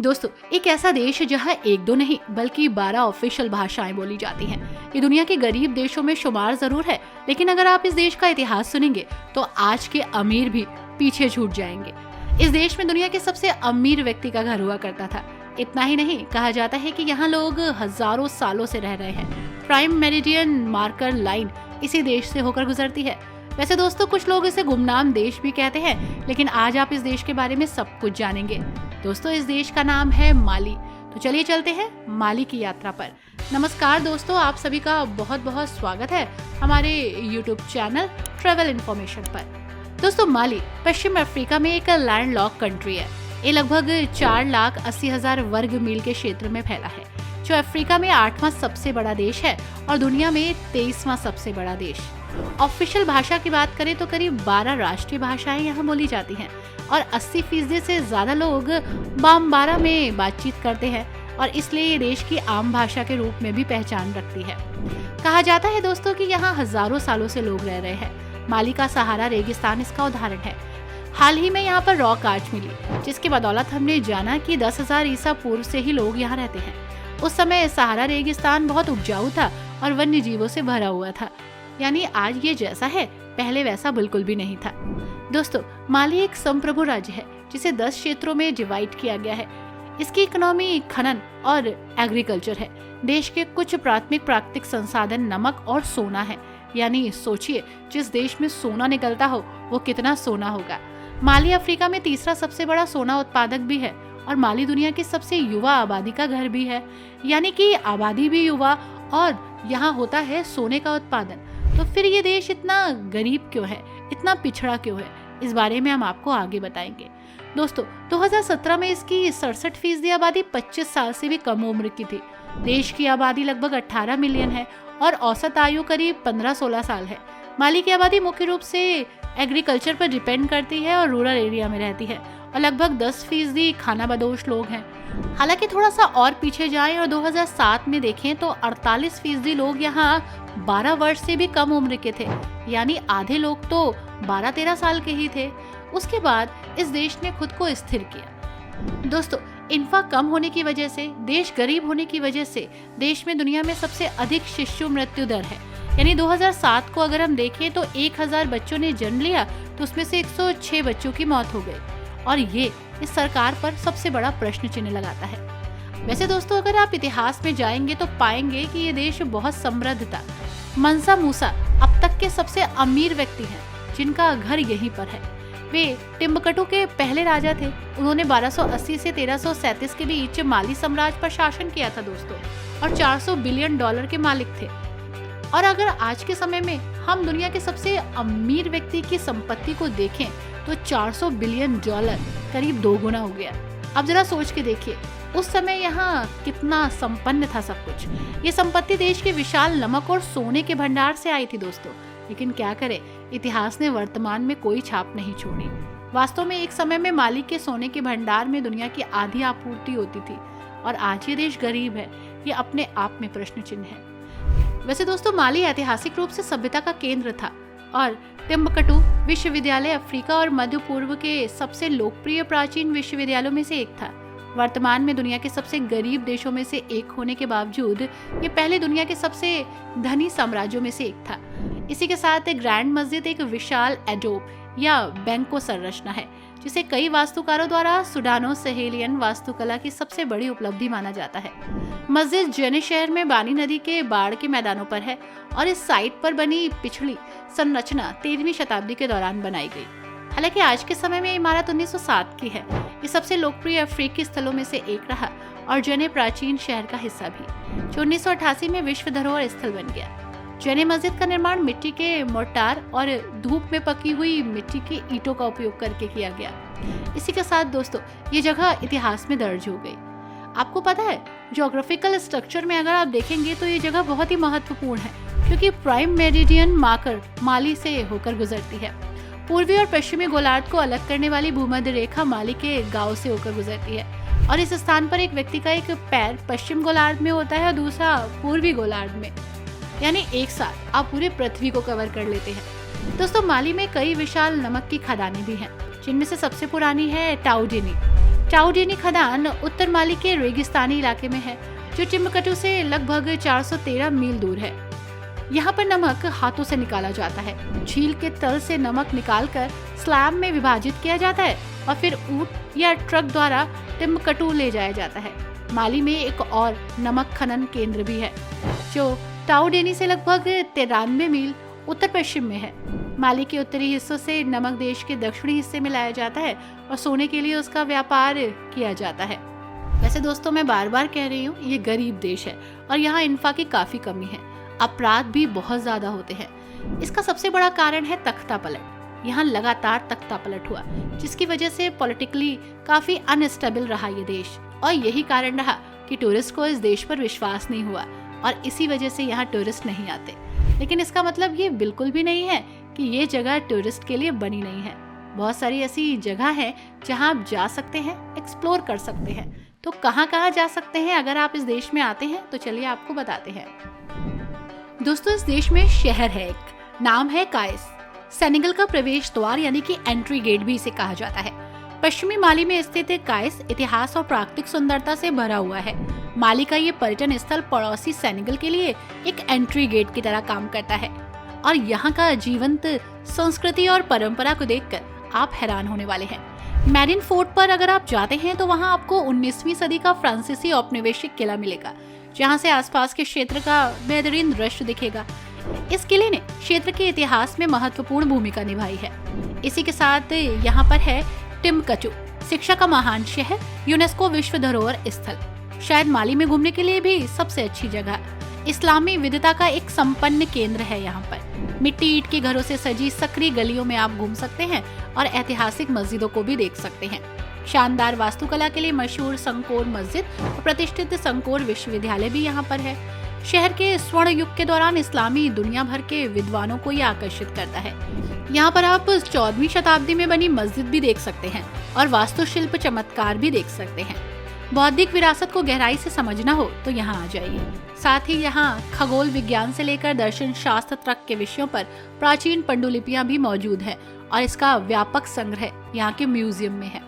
दोस्तों, एक ऐसा देश है जहाँ एक दो नहीं बल्कि 12 ऑफिशियल भाषाएं बोली जाती हैं। ये दुनिया के गरीब देशों में शुमार जरूर है, लेकिन अगर आप इस देश का इतिहास सुनेंगे तो आज के अमीर भी पीछे छूट जाएंगे। इस देश में दुनिया के सबसे अमीर व्यक्ति का घर हुआ करता था। इतना ही नहीं, कहा जाता है कि यहाँ लोग हजारों सालों से रह रहे हैं। प्राइम मेरिडियन मार्कर लाइन इसी देश से होकर गुजरती है। वैसे दोस्तों, कुछ लोग इसे गुमनाम देश भी कहते हैं, लेकिन आज आप इस देश के बारे में सब कुछ जानेंगे। दोस्तों, इस देश का नाम है माली। तो चलिए चलते हैं माली की यात्रा पर। नमस्कार दोस्तों, आप सभी का बहुत बहुत स्वागत है हमारे YouTube चैनल ट्रैवल इन्फॉर्मेशन पर। दोस्तों, माली पश्चिम अफ्रीका में एक लैंडलॉक कंट्री है। ये लगभग 4,80,000 वर्ग मील के क्षेत्र में फैला है, जो अफ्रीका में 8वां सबसे बड़ा देश है और दुनिया में 23वां सबसे बड़ा देश। ऑफिशियल भाषा की बात करें तो करीब 12 राष्ट्रीय भाषाएं यहाँ बोली जाती हैं और 80% से ज्यादा लोग बाम्बारा में बातचीत करते हैं और इसलिए ये देश की आम भाषा के रूप में भी पहचान रखती है। कहा जाता है दोस्तों कि यहाँ हजारों सालों से लोग रह रहे हैं। माली का सहारा रेगिस्तान इसका उदाहरण है। हाल ही में यहाँ पर रॉक आर्च मिली, जिसकी बदौलत हमने जाना कि 10,000 ईसा पूर्व से ही लोग यहाँ रहते हैं। उस समय सहारा रेगिस्तान बहुत उपजाऊ था और वन्य जीवों से भरा हुआ था। यानी आज ये जैसा है, पहले वैसा बिल्कुल भी नहीं था। दोस्तों, माली एक संप्रभु राज्य है जिसे 10 क्षेत्रों में डिवाइड किया गया है। इसकी इकोनॉमी खनन और एग्रीकल्चर है। देश के कुछ प्राथमिक प्राकृतिक संसाधन नमक और सोना है। यानी सोचिए, जिस देश में सोना निकलता हो वो कितना सोना होगा। माली अफ्रीका में तीसरा सबसे बड़ा सोना उत्पादक भी है और माली दुनिया की सबसे युवा आबादी का घर भी है। यानी कि आबादी भी युवा और यहाँ होता है सोने का उत्पादन। तो फिर ये देश इतना गरीब क्यों है, इतना पिछड़ा क्यों है, इस बारे में हम आपको आगे बताएंगे। दोस्तों, 2017 में इसकी 67% आबादी 25 साल से भी कम उम्र की थी। देश की आबादी लगभग 18 मिलियन है और औसत आयु करीब 15-16 साल है। माली की आबादी मुख्य रूप से एग्रीकल्चर पर डिपेंड करती है और रूरल एरिया में रहती है और लगभग 10% खानाबदोश लोग हैं। हालांकि थोड़ा सा और पीछे जाएं और 2007 में देखें तो 48% लोग यहाँ 12 वर्ष से भी कम उम्र के थे। यानी आधे लोग तो 12-13 साल के ही थे। उसके बाद इस देश ने खुद को स्थिर किया। दोस्तों, इंफ्रा कम होने की वजह से, देश गरीब होने की वजह से देश में दुनिया में सबसे अधिक शिशु मृत्यु दर है। यानी 2007 को अगर हम देखें तो 1000 बच्चों ने जन्म लिया तो उसमें से 106 बच्चों की मौत हो गई और ये इस सरकार पर सबसे बड़ा प्रश्न चिन्ह लगाता है। वैसे दोस्तों, अगर आप इतिहास में जाएंगे तो पाएंगे कि ये देश बहुत समृद्ध था। मंसा मूसा अब तक के सबसे अमीर व्यक्ति हैं जिनका घर यहीं पर है। वे टिम्बकटू के पहले राजा थे। उन्होंने 1280 से 1337 के बीच माली साम्राज्य पर शासन किया था दोस्तों, और $400 बिलियन के मालिक थे। और अगर आज के समय में हम दुनिया के सबसे अमीर व्यक्ति की संपत्ति को देखें तो $400 बिलियन करीब 2 गुना हो गया। अब जरा सोच के देखिए, उस समय यहाँ कितना संपन्न था सब कुछ। ये संपत्ति देश के विशाल नमक और सोने के भंडार से आई थी दोस्तों। लेकिन क्या करें, इतिहास ने वर्तमान में कोई छाप नहीं छोड़ी। वास्तव में एक समय में माली के सोने के भंडार में दुनिया की आधी आपूर्ति होती थी और आज ये देश गरीब है। ये अपने आप में प्रश्न चिन्ह है। वैसे दोस्तों, माली ऐतिहासिक रूप से सभ्यता का केंद्र था और टिम्बकटू विश्वविद्यालय अफ्रीका और मध्य पूर्व के सबसे लोकप्रिय प्राचीन विश्वविद्यालयों में से एक था। वर्तमान में दुनिया के सबसे गरीब देशों में से एक होने के बावजूद ये पहले दुनिया के सबसे धनी साम्राज्यों में से एक था। इसी के साथ ग्रैंड मस्जिद एक विशाल एडोब या बैंको संरचना है, जिसे कई वास्तुकारों द्वारा सुडानो सहेलियन वास्तुकला की सबसे बड़ी उपलब्धि माना जाता है। मस्जिद जेने शहर में बानी नदी के बाढ़ के मैदानों पर है और इस साइट पर बनी पिछली संरचना 13वीं शताब्दी के दौरान बनाई गई। हालांकि आज के समय में इमारत 1907 की है। ये सबसे लोकप्रिय अफ्रीकी स्थलों में से एक रहा और जेने प्राचीन शहर का हिस्सा भी, जो 1988 में विश्व धरोहर स्थल बन गया। जेने मस्जिद का निर्माण मिट्टी के मोर्टार और धूप में पकी हुई मिट्टी की ईंटों का उपयोग करके किया गया। इसी के साथ दोस्तों, ये जगह इतिहास में दर्ज हो गई। आपको पता है, ज्योग्राफिकल स्ट्रक्चर में अगर आप देखेंगे तो ये जगह बहुत ही महत्वपूर्ण है, क्योंकि प्राइम मेरिडियन मार्कर माली से होकर गुजरती है। पूर्वी और पश्चिमी गोलार्ध को अलग करने वाली भूमध्य रेखा माली के गांव से होकर गुजरती है और इस स्थान पर एक व्यक्ति का एक पैर पश्चिम गोलार्ध में होता है और दूसरा पूर्वी गोलार्ध में। यानी एक साथ आप पूरे पृथ्वी को कवर कर लेते हैं। दोस्तों, माली में कई विशाल नमक की खदानें भी हैं, जिनमें से सबसे पुरानी है टाउडेनी। टाउडेनी खदान उत्तर माली के रेगिस्तानी इलाके में है, जो टिम्बकटू से लगभग 413 मील दूर है। यहाँ पर नमक हाथों से निकाला जाता है। झील के तल से नमक निकालकर स्लैब में विभाजित किया जाता है और फिर ऊंट या ट्रक द्वारा टिम्बकटू ले जाया जाता है। माली में एक और नमक खनन केंद्र भी है, जो टाउडेनी से लगभग 93 मील उत्तर पश्चिम में है। माली के उत्तरी हिस्सों से नमक देश के दक्षिणी हिस्से में लाया जाता है और सोने के लिए उसका व्यापार किया जाता है। वैसे दोस्तों, मैं बार बार कह रही हूँ, ये गरीब देश है और यहाँ इंफा की काफी कमी है। अपराध भी बहुत ज्यादा होते हैं। इसका सबसे बड़ा कारण है तख्ता पलट। यहाँ लगातार तख्ता पलट हुआ, जिसकी वजह से पॉलिटिकली काफी अनस्टेबल रहा ये देश, और यही कारण रहा कि टूरिस्ट को इस देश पर विश्वास नहीं हुआ और इसी वजह से यहाँ टूरिस्ट नहीं आते। लेकिन इसका मतलब ये बिल्कुल भी नहीं है कि ये जगह टूरिस्ट के लिए बनी नहीं है। बहुत सारी ऐसी जगह है जहाँ आप जा सकते हैं, एक्सप्लोर कर सकते हैं। तो कहाँ कहाँ जा सकते हैं अगर आप इस देश में आते हैं, तो चलिए आपको बताते हैं। दोस्तों, इस देश में शहर है एक, नाम है काइस। सेनेगल का प्रवेश द्वार यानी कि एंट्री गेट भी इसे कहा जाता है। पश्चिमी माली में स्थित काइस इतिहास और प्राकृतिक सुंदरता से भरा हुआ है। माली का ये पर्यटन स्थल पड़ोसी सेनेगल के लिए एक एंट्री गेट की तरह काम करता है और यहाँ का जीवंत संस्कृति और परंपरा को देखकर आप हैरान होने वाले हैं। मैरिन फोर्ट पर अगर आप जाते हैं तो वहाँ आपको 19वीं सदी का फ्रांसीसी औपनिवेशिक किला मिलेगा, जहाँ से आसपास के क्षेत्र का बेहतरीन दृश्य दिखेगा। इस किले ने क्षेत्र के इतिहास में महत्वपूर्ण भूमिका निभाई है। इसी के साथ यहाँ पर है टिम्बकटू, शिक्षा का महान शहर, यूनेस्को विश्व धरोहर स्थल, शायद माली में घूमने के लिए भी सबसे अच्छी जगह। इस्लामी विविधता का एक संपन्न केंद्र है। यहाँ पर मिट्टी ईंट के घरों से सजी सक्रिय गलियों में आप घूम सकते हैं और ऐतिहासिक मस्जिदों को भी देख सकते हैं। शानदार वास्तुकला के लिए मशहूर संकोर मस्जिद और प्रतिष्ठित संकोर विश्वविद्यालय भी यहाँ पर है। शहर के स्वर्ण युग के दौरान इस्लामी दुनिया भर के विद्वानों को ये आकर्षित करता है। यहाँ पर आप 14वीं शताब्दी में बनी मस्जिद भी देख सकते हैं और वास्तुशिल्प चमत्कार भी देख सकते हैं। बौद्धिक विरासत को गहराई से समझना हो तो यहाँ आ जाइए। साथ ही यहाँ खगोल विज्ञान से लेकर दर्शन शास्त्र तक के विषयों पर प्राचीन पांडुलिपियां भी मौजूद हैं और इसका व्यापक संग्रह यहाँ के म्यूजियम में है।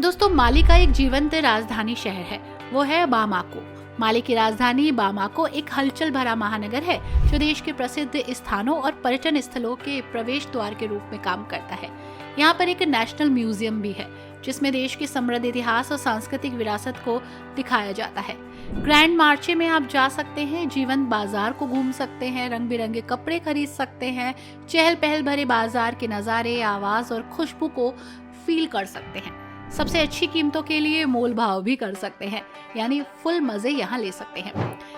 दोस्तों, माली का एक जीवंत राजधानी शहर है, वो है बामाको। माली की राजधानी बामाको एक हलचल भरा महानगर है जो देश के प्रसिद्ध स्थानों और पर्यटन स्थलों के प्रवेश द्वार के रूप में काम करता है। यहाँ पर एक नेशनल म्यूजियम भी है जिसमें देश की समृद्ध इतिहास और सांस्कृतिक विरासत को दिखाया जाता है। ग्रैंड मार्चे में आप जा सकते हैं, जीवंत बाजार को घूम सकते हैं, रंग बिरंगे कपड़े खरीद सकते हैं, चहल पहल भरे बाजार के नज़ारे, आवाज और खुशबू को फील कर सकते हैं। सबसे अच्छी कीमतों के लिए मोल भाव भी कर सकते हैं, यानी फुल मजे यहाँ ले सकते हैं।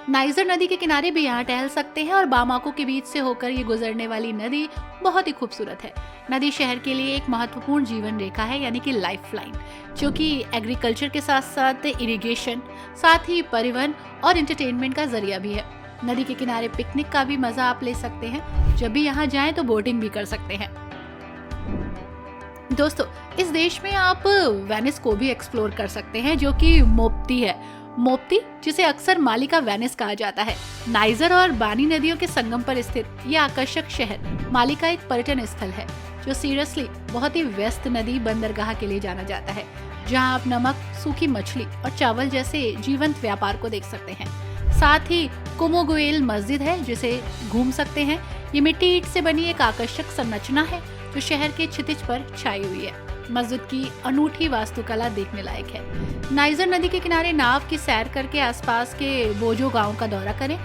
नाइजर नदी के किनारे भी यहाँ टहल सकते हैं और बामाको के बीच से होकर ये गुजरने वाली नदी बहुत ही खूबसूरत है। नदी शहर के लिए एक महत्वपूर्ण जीवन रेखा है, यानी कि लाइफ लाइन, जो कि एग्रीकल्चर के साथ साथ इरिगेशन, साथ ही परिवहन और एंटरटेनमेंट का जरिया भी है। नदी के किनारे पिकनिक का भी मजा आप ले सकते हैं। जब भी यहाँ जाएं तो बोटिंग भी कर सकते हैं। दोस्तों, इस देश में आप वेनिस को भी एक्सप्लोर कर सकते हैं, जो कि मोप्ती है। मोप्ती, जिसे अक्सर माली का वेनिस कहा जाता है, नाइजर और बानी नदियों के संगम पर स्थित यह आकर्षक शहर माली का एक पर्यटन स्थल है, जो सीरियसली बहुत ही व्यस्त नदी बंदरगाह के लिए जाना जाता है, जहां आप नमक, सूखी मछली और चावल जैसे जीवंत व्यापार को देख सकते हैं। साथ ही कुमोगुएल मस्जिद है, जिसे घूम सकते हैं। ये मिट्टी ईंट से बनी एक आकर्षक संरचना है जो शहर के क्षितिज पर छाई हुई है। मस्जिद की अनूठी वास्तुकला देखने लायक है। नाइजर नदी के किनारे नाव की सैर करके आसपास के बोजो गांव का दौरा करें,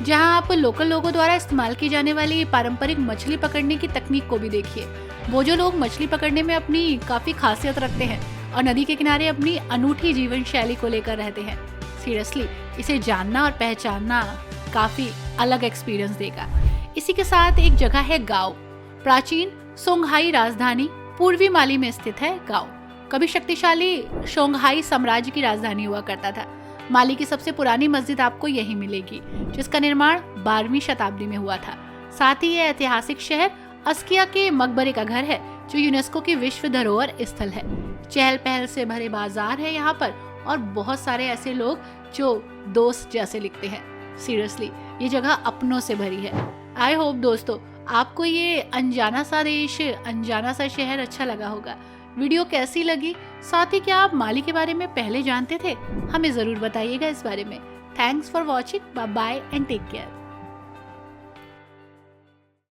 जहां आप लोकल लोगों द्वारा इस्तेमाल की जाने वाली पारंपरिक मछली पकड़ने की तकनीक को भी देखिए। बोजो लोग मछली पकड़ने में अपनी काफी खासियत रखते हैं और नदी के किनारे अपनी अनूठी जीवन शैली को लेकर रहते हैं। सीरियसली, इसे जानना और पहचानना काफी अलग एक्सपीरियंस देगा। इसी के साथ एक जगह है गाओ। प्राचीन सोंघाई राजधानी पूर्वी माली में स्थित है गाओ। कभी शक्तिशाली शोंघाई साम्राज्य की राजधानी हुआ करता था। माली की सबसे पुरानी मस्जिद आपको यही मिलेगी, जिसका निर्माण 12वीं शताब्दी में हुआ था। साथ ही यह ऐतिहासिक शहर अस्किया के मकबरे का घर है, जो यूनेस्को की विश्व धरोहर स्थल है। चहल पहल से भरे बाजार है यहाँ पर और बहुत सारे ऐसे लोग जो दोस्त जैसे लिखते हैं। सीरियसली, ये जगह अपनों से भरी है। आई होप दोस्तों आपको ये अनजाना सा देश, अनजाना सा शहर अच्छा लगा होगा। वीडियो कैसी लगी, साथ ही क्या आप माली के बारे में पहले जानते थे? हमें जरूर बताइएगा इस बारे में। Thanks for watching, bye bye and take care.